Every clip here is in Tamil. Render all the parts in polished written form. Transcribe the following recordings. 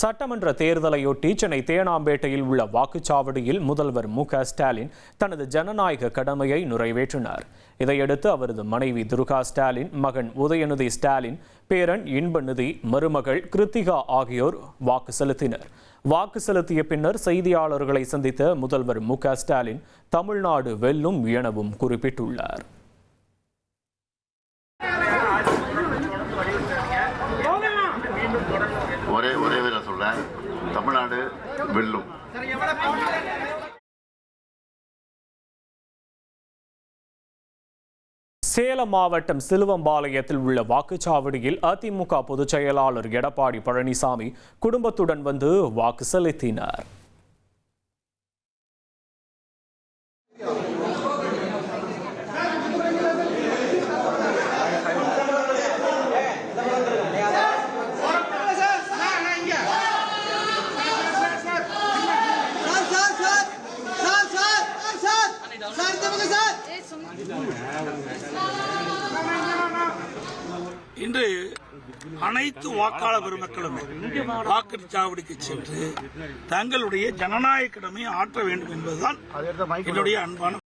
சட்டமன்ற தேர்தலையொட்டி சென்னை தேனாம்பேட்டையில் உள்ள வாக்குச்சாவடியில் முதல்வர் மு.க.ஸ்டாலின் தனது ஜனநாயக கடமையை நிறைவேற்றினார். இதையடுத்து அவரது மனைவி துர்கா ஸ்டாலின், மகன் உதயநிதி ஸ்டாலின், பேரன் இன்பநிதி, மருமகள் கிருத்திகா ஆகியோர் வாக்கு செலுத்தினர். வாக்கு செலுத்திய பின்னர் செய்தியாளர்களை சந்தித்த முதல்வர் மு.க.ஸ்டாலின் தமிழ்நாடு வெல்லும் எனவும் குறிப்பிட்டுள்ளார். ஒரே வேலை சொல்றேன், தமிழ்நாடு வெல்லும். சேலம் மாவட்டம் சிலுவம்பாளையத்தில் உள்ள வாக்குச்சாவடியில் அதிமுக பொதுச் செயலாளர் எடப்பாடி பழனிசாமி குடும்பத்துடன் வந்து வாக்கு செலுத்தினார். இன்று அனைத்து வாக்காளர் பெருமக்களுமே வாக்குச்சாவடிக்கு சென்று தங்களுடைய ஜனநாயக கடமையை ஆற்ற வேண்டும் என்பதுதான் என்னுடைய அன்பான.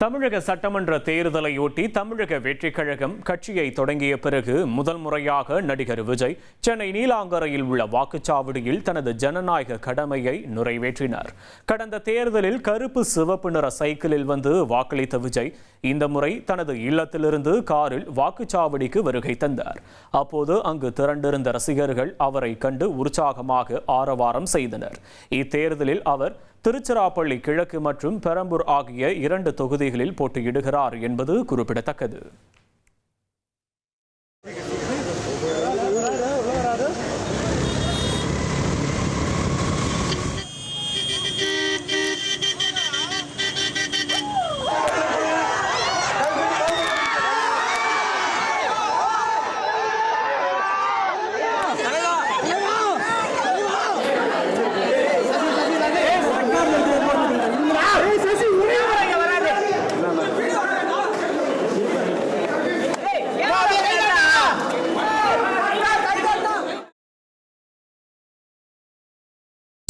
தமிழக சட்டமன்ற தேர்தலையொட்டி தமிழக வெற்றிக் கழகம் கட்சியை தொடங்கிய பிறகு முதல் முறையாக நடிகர் விஜய் சென்னை நீலாங்கரையில் உள்ள வாக்குச்சாவடியில் தனது ஜனநாயக கடமையை நிறைவேற்றினார். கடந்த தேர்தலில் கருப்பு சிவப்பு நிற சைக்கிளில் வந்து வாக்களித்த விஜய் இந்த முறை தனது இல்லத்திலிருந்து காரில் வாக்குச்சாவடிக்கு வருகை தந்தார். அப்போது அங்கு திரண்டிருந்த ரசிகர்கள் அவரை கண்டு உற்சாகமாக ஆரவாரம் செய்தனர். இத்தேர்தலில் அவர் திருச்சிராப்பள்ளி கிழக்கு மற்றும் பெரம்பூர் ஆகிய 2 தொகுதிகளில் போட்டியிடுகிறார் என்பது குறிப்பிடத்தக்கது.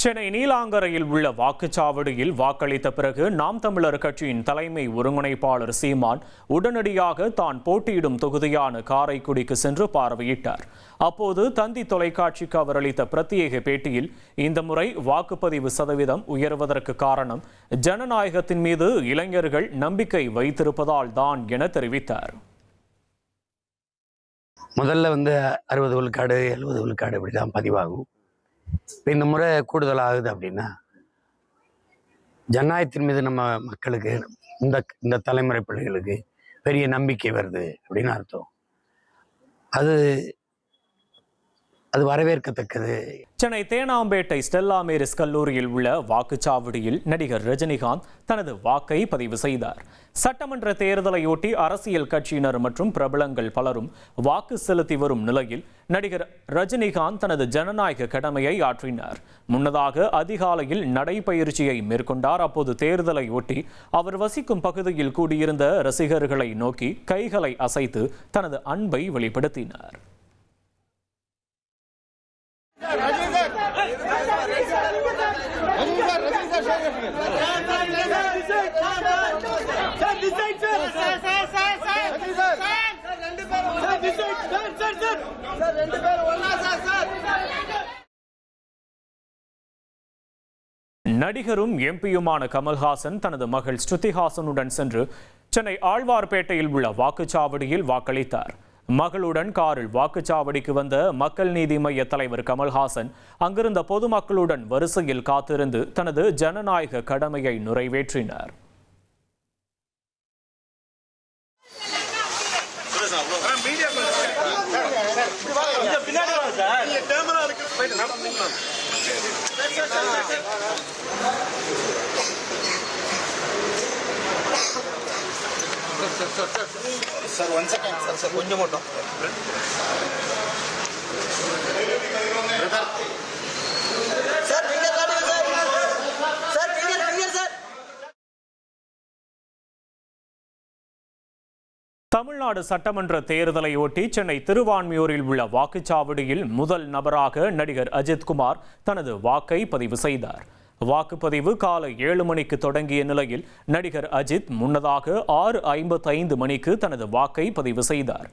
சென்னை நீலாங்கரையில் உள்ள வாக்குச்சாவடியில் வாக்களித்த பிறகு நாம் தமிழர் கட்சியின் தலைமை ஒருங்கிணைப்பாளர் சீமான் உடனடியாக தான் போட்டியிடும் தொகுதியான காரைக்குடிக்கு சென்று பார்வையிட்டார். அப்போது தந்தி தொலைக்காட்சிக்கு அவர் அளித்த பிரத்யேக பேட்டியில் இந்த முறை வாக்குப்பதிவு சதவீதம் உயர்வதற்கு காரணம் ஜனநாயகத்தின் மீது இளைஞர்கள் நம்பிக்கை வைத்திருப்பதால் தான் என தெரிவித்தார். முதல்ல 60 விழுக்காடு 70 விழுக்காடு இப்படிதான் பதிவாகும். இப்போ இந்த முறை கூடுதல் ஆகுது அப்படின்னா ஜனநாயகத்தின் மீது நம்ம மக்களுக்கு இந்த தலைமுறை பிள்ளைகளுக்கு பெரிய நம்பிக்கை வருது அப்படின்னு அர்த்தம். அது வரவேற்கத்தக்கது. சென்னை தேனாம்பேட்டை ஸ்டெல்லா மேரிஸ் கல்லூரியில் உள்ள வாக்குச்சாவடியில் நடிகர் ரஜினிகாந்த் தனது வாக்கை பதிவு செய்தார். சட்டமன்ற தேர்தலையொட்டி அரசியல் கட்சியினர் மற்றும் பிரபலங்கள் பலரும் வாக்கு செலுத்தி வரும் நிலையில் நடிகர் ரஜினிகாந்த் தனது ஜனநாயக கடமையை ஆற்றினார். முன்னதாக அதிகாலையில் நடைபயிற்சியை மேற்கொண்டார். அப்போது தேர்தலை ஒட்டி அவர் வசிக்கும் பகுதியில் கூடியிருந்த ரசிகர்களை நோக்கி கைகளை அசைத்து தனது அன்பை வெளிப்படுத்தினார். நடிகரும் எம்பியுமான கமல்ஹாசன் தனது மகள் ஸ்ருதிஹாசனுடன் சென்று சென்னை ஆழ்வார்பேட்டையில் உள்ள வாக்குச்சாவடியில் வாக்களித்தார். மகளுடன் காரில் வாக்குச்சாவடிக்கு வந்த மக்கள் நீதி மய்ய தலைவர் கமல்ஹாசன் அங்கிருந்த பொதுமக்களுடன் வரிசையில் காத்திருந்து தனது ஜனநாயக கடமையை நிறைவேற்றினார். Sir, 1 second, sir, கொஞ்சம் மட்டும். Sir, finger காட்டுங்க sir. Sir, finger sir. Tamil Nadu சட்டமன்ற தேர்தலை ஒட்டி சென்னை திருவான்மியூரில் உள்ள வாக்குச்சாவடியில் முதல் நபராக நடிகர் அஜித்குமார் தனது வாக்கை பதிவு செய்தார். வாக்குப்பதிவு காலை 7 மணிக்கு தொடங்கிய நிலையில் நடிகர் அஜித் முன்னதாக 6:55 மணிக்கு தனது வாக்கை பதிவு செய்தார்.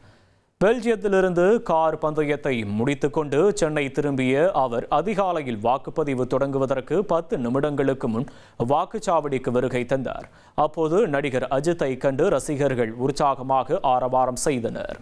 பெல்ஜியத்திலிருந்து கார் பந்தயத்தை முடித்துக்கொண்டு சென்னை திரும்பிய அவர் அதிகாலையில் வாக்குப்பதிவு தொடங்குவதற்கு 10 நிமிடங்களுக்கு முன் வாக்குச்சாவடிக்கு வருகை தந்தார். அப்போது நடிகர் அஜித்தை கண்டு ரசிகர்கள் உற்சாகமாக ஆரவாரம் செய்தனர்.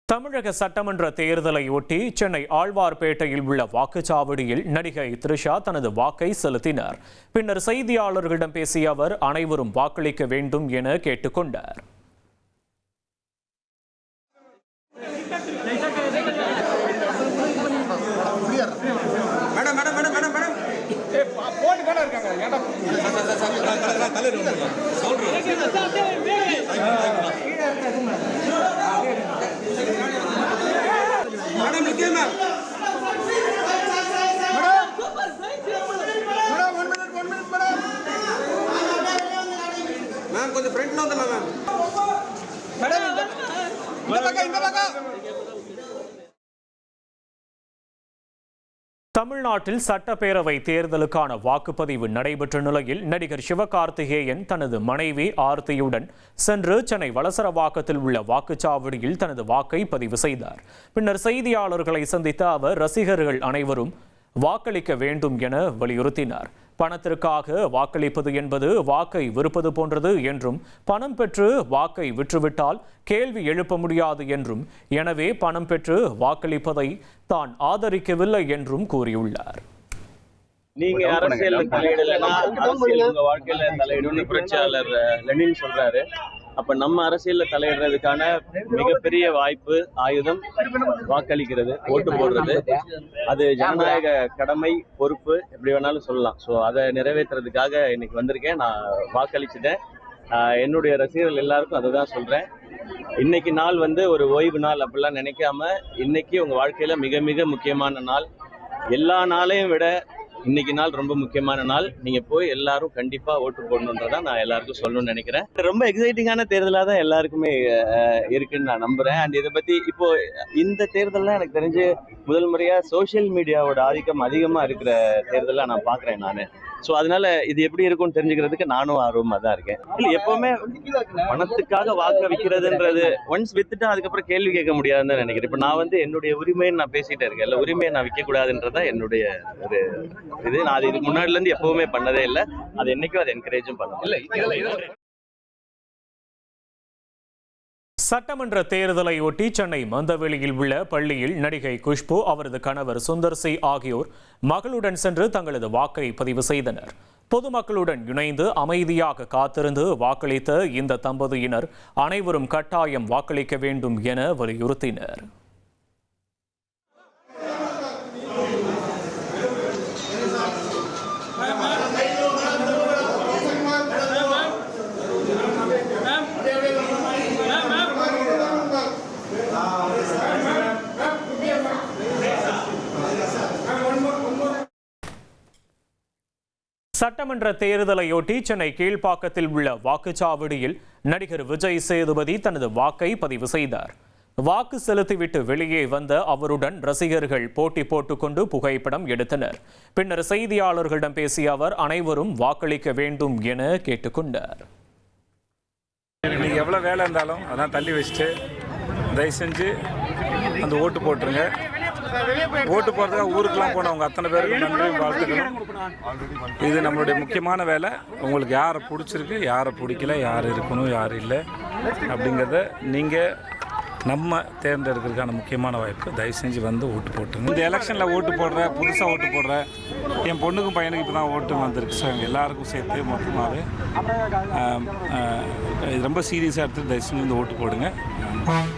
தமிழக சட்டமன்ற தேர்தலை ஒட்டி சென்னை ஆழ்வார்பேட்டையில் உள்ள வாக்குச்சாவடியில் நடிகை த்ரிஷா தனது வாக்கை செலுத்தினார். பின்னர் செய்தியாளர்களிடம் பேசிய அவர் அனைவரும் வாக்களிக்க வேண்டும் என கேட்டுக்கொண்டார். கொஞ்சம் ஃப்ரண்ட்ல வந்து மேடம் இந்த பக்கம் தமிழ்நாட்டில் சட்டப்பேரவை தேர்தலுக்கான வாக்குப்பதிவு நடைபெற்ற நிலையில் நடிகர் சிவகார்த்திகேயன் தனது மனைவி ஆர்த்தியுடன் சென்று சென்னை வளசரவாக்கத்தில் உள்ள வாக்குச்சாவடியில் தனது வாக்கை பதிவு செய்தார். பின்னர் செய்தியாளர்களை சந்தித்த அவர் ரசிகர்கள் அனைவரும் வாக்களிக்க வேண்டும் என வலியுறுத்தினார். பணத்திற்காக வாக்களிப்பது என்பது வாக்கை விற்பது போன்றது என்றும், பணம் பெற்று வாக்கை விற்றுவிட்டால் கேள்வி எழுப்ப முடியாது என்றும், எனவே பணம் பெற்று வாக்களிப்பதை தான் ஆதரிக்கவில்லை என்றும் கூறியுள்ளார். நீங்க அரசியல் தலையிடலைன்னா அரசியல் உங்க வாழ்க்கையில தலையிடும்னு புரட்சியாளர் லெனின் சொல்றாரு. அப்ப நம்ம அரசியல்ல தலையிடுறதுக்கான மிகப்பெரிய வாய்ப்பு ஆயுதம் வாக்களிக்கிறது, ஓட்டு போடுறது. அது ஜனநாயக கடமை, பொறுப்பு, எப்படி வேணாலும் சொல்லலாம். ஸோ அதை நிறைவேற்றுறதுக்காக இன்னைக்கு வந்திருக்கேன். நான் வாக்களிச்சுட்டேன். என்னுடைய ரசிகர்கள் எல்லாருக்கும் அதை தான் சொல்றேன். இன்னைக்கு நாள் ஒரு ஓய்வு நாள் அப்படிலாம் நினைக்காம, இன்னைக்கு உங்க வாழ்க்கையில மிக மிக முக்கியமான நாள். எல்லா நாளையும் விட இன்னைக்கு நாள் ரொம்ப முக்கியமான நாள். நீங்க போய் எல்லாரும் கண்டிப்பா ஓட்டு போடணுன்றதான் நான் எல்லாருக்கும் சொல்லணும்னு நினைக்கிறேன். ரொம்ப எக்ஸைட்டிங்கான தேர்தலாக தான் எல்லாருக்குமே இருக்குன்னு நான் நம்புறேன். அண்ட் இதை பத்தி இப்போ இந்த தேர்தல்லாம் எனக்கு தெரிஞ்சு முதல் முறையா சோசியல் மீடியாவோட ஆதிக்கம் அதிகமா இருக்கிற தேர்தலாக நான் பாக்குறேன் நான். ஸோ அதனால இது எப்படி இருக்கும்னு தெரிஞ்சுக்கிறதுக்கு நானும் ஆர்வமாக தான் இருக்கேன். இல்லை, எப்பவுமே பணத்துக்காக வாக்க வைக்கிறதுன்றது ஒன்ஸ் வித்துட்டா அதுக்கப்புறம் கேள்வி கேட்க முடியாதுன்னு நினைக்கிறேன். இப்போ நான் என்னுடைய உரிமையை நான் பேசிட்டே இருக்கேன். இல்லை, உரிமையை நான் விற்கக்கூடாதுன்றதான் என்னுடைய ஒரு இது. நான் அது இதுக்கு முன்னாடிலேருந்து எப்பவுமே பண்ணதே இல்லை. அது என்னைக்கும் அதை என்கரேஜும் பண்ணல. சட்டமன்ற தேர்தலை ஒட்டி சென்னை மந்தவெளியில் உள்ள பள்ளியில் நடிகை குஷ்பு, அவரது கணவர் சுந்தர் சி ஆகியோர் மகளுடன் சென்று தங்களது வாக்கை பதிவு செய்தனர். பொதுமக்களுடன் இணைந்து அமைதியாக காத்திருந்து வாக்களித்த இந்த தம்பதியினர் அனைவரும் கட்டாயம் வாக்களிக்க வேண்டும் என வலியுறுத்தினர். சட்டமன்ற தேர்தலையொட்டி சென்னை கீழ்ப்பாக்கத்தில் உள்ள வாக்குச்சாவடியில் நடிகர் விஜய் சேதுபதி தனது வாக்கை பதிவு செய்தார். வாக்கு செலுத்திவிட்டு வெளியே வந்த அவருடன் ரசிகர்கள் போட்டி போட்டுக்கொண்டு புகைப்படம் எடுத்தனர். பின்னர் செய்தியாளர்களிடம் பேசிய அவர் அனைவரும் வாக்களிக்க வேண்டும் என கேட்டுக்கொண்டார். இன்னைக்கு எவ்வளோ வேலை இருந்தாலும் அதான் தள்ளி வச்சுட்டு தயவு செஞ்சு அந்த ஓட்டு போட்டுருங்க. ஓட்டு போடுறதுக்காக ஊருக்கெல்லாம் போனவங்க அத்தனை பேருக்கு நன்றி, வாழ்த்துக்கணும். இது நம்மளுடைய முக்கியமான வேலை. உங்களுக்கு யாரை பிடிச்சிருக்கு, யாரை பிடிக்கல, யார் இருக்கணும், யார் இல்லை அப்படிங்கிறத நீங்கள் நம்ம தேர்ந்தெடுக்கிறதுக்கான முக்கியமான வாய்ப்பு. தயவு செஞ்சு ஓட்டு போட்டுருங்க. இந்த எலெக்ஷனில் ஓட்டு போடுற, புதுசாக ஓட்டு போடுற என் பொண்ணுக்கும் பையனுக்கு இப்போ தான் ஓட்டு வந்திருக்கு. ஸோ எல்லாருக்கும் சேர்த்து மொத்தமாகவே ரொம்ப சீரியஸாக எடுத்துகிட்டு தயவு செஞ்சு ஓட்டு போடுங்க.